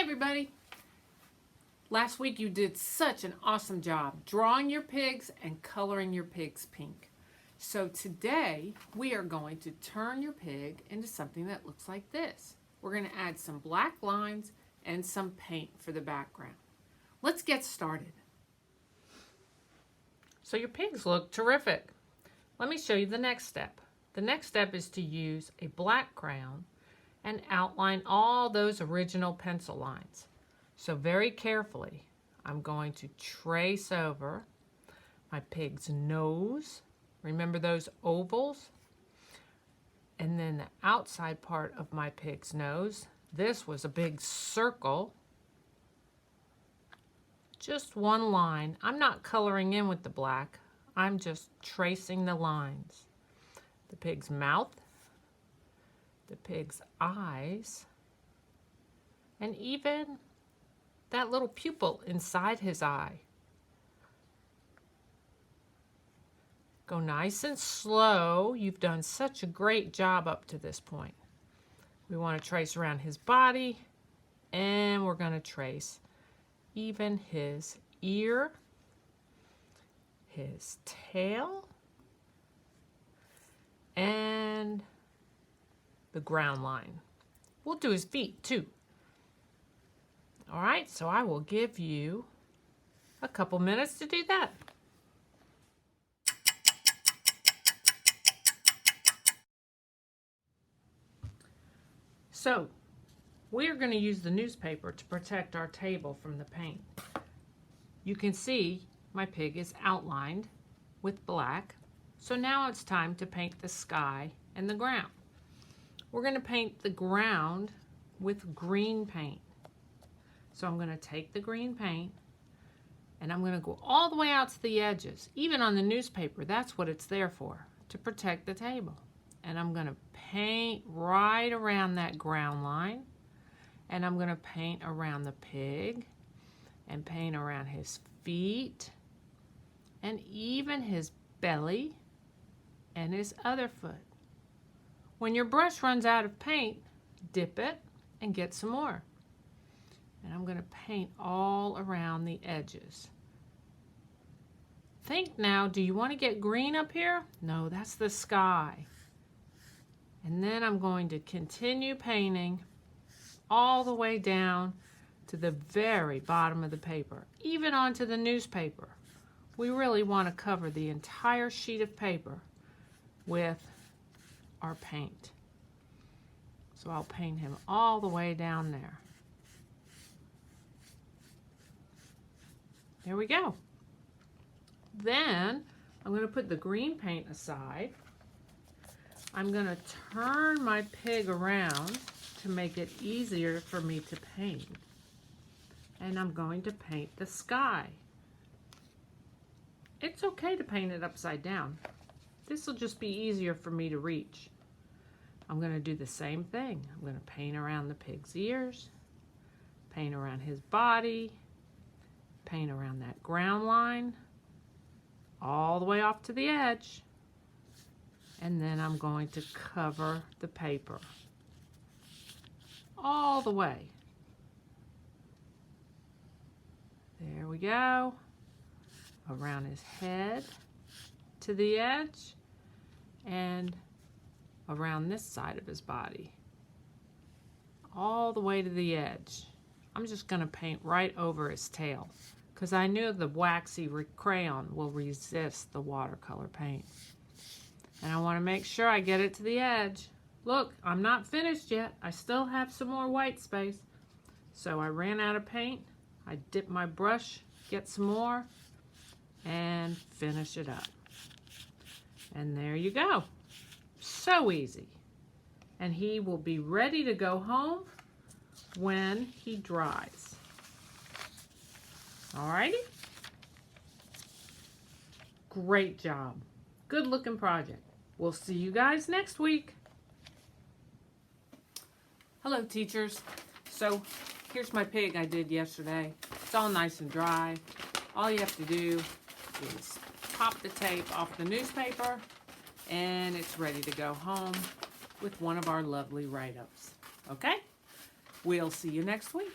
everybody! Last week you did such an awesome job drawing your pigs and coloring your pigs pink. So today we are going to turn your pig into something that looks like this. We're going to add some black lines and some paint for the background. Let's get started. So your pigs look terrific. Let me show you the next step. The next step is to use a black crayon and outline all those original pencil lines. So very carefully, I'm going to trace over my pig's nose. Remember those ovals? And then the outside part of my pig's nose. This was a big circle. Just one line. I'm not coloring in with the black. I'm just tracing the lines. The pig's mouth, the pig's eyes, and even that little pupil inside his eye. Go nice and slow. You've done such a great job up to this point. We want to trace around his body, and we're going to trace even his ear, his tail, and the ground line. We'll do his feet too. All right, so I will give you a couple minutes to do that. So, we are going to use the newspaper to protect our table from the paint. You can see my pig is outlined with black. So now it's time to paint the sky and the ground. We're going to paint the ground with green paint. So I'm going to take the green paint and I'm going to go all the way out to the edges. Even on the newspaper, that's what it's there for, to protect the table. And I'm going to paint right around that ground line. And I'm going to paint around the pig and paint around his feet and even his belly and his other foot. When your brush runs out of paint, dip it and get some more. And I'm going to paint all around the edges. Think now, do you want to get green up here? No, that's the sky. And then I'm going to continue painting all the way down to the very bottom of the paper, even onto the newspaper. We really want to cover the entire sheet of paper with our paint. So I'll paint him all the way down there. There we go. Then I'm going to put the green paint aside. I'm going to turn my pig around to make it easier for me to paint. And I'm going to paint the sky. It's okay to paint it upside down. This will just be easier for me to reach. I'm going to do the same thing. I'm going to paint around the pig's ears, paint around his body, paint around that ground line, all the way off to the edge. And then I'm going to cover the paper all the way. There we go. Around his head to the edge and around this side of his body. All the way to the edge. I'm just going to paint right over his tail because I knew the waxy crayon will resist the watercolor paint. And I want to make sure I get it to the edge. Look, I'm not finished yet. I still have some more white space. So I ran out of paint. I dip my brush, get some more, and finish it up. And there you go. So easy. And he will be ready to go home when he dries. Alrighty? Great job. Good looking project. We'll see you guys next week. Hello, teachers. So here's my pig I did yesterday. It's all nice and dry. All you have to do is pop the tape off the newspaper and it's ready to go home with one of our lovely write-ups. Okay? We'll see you next week.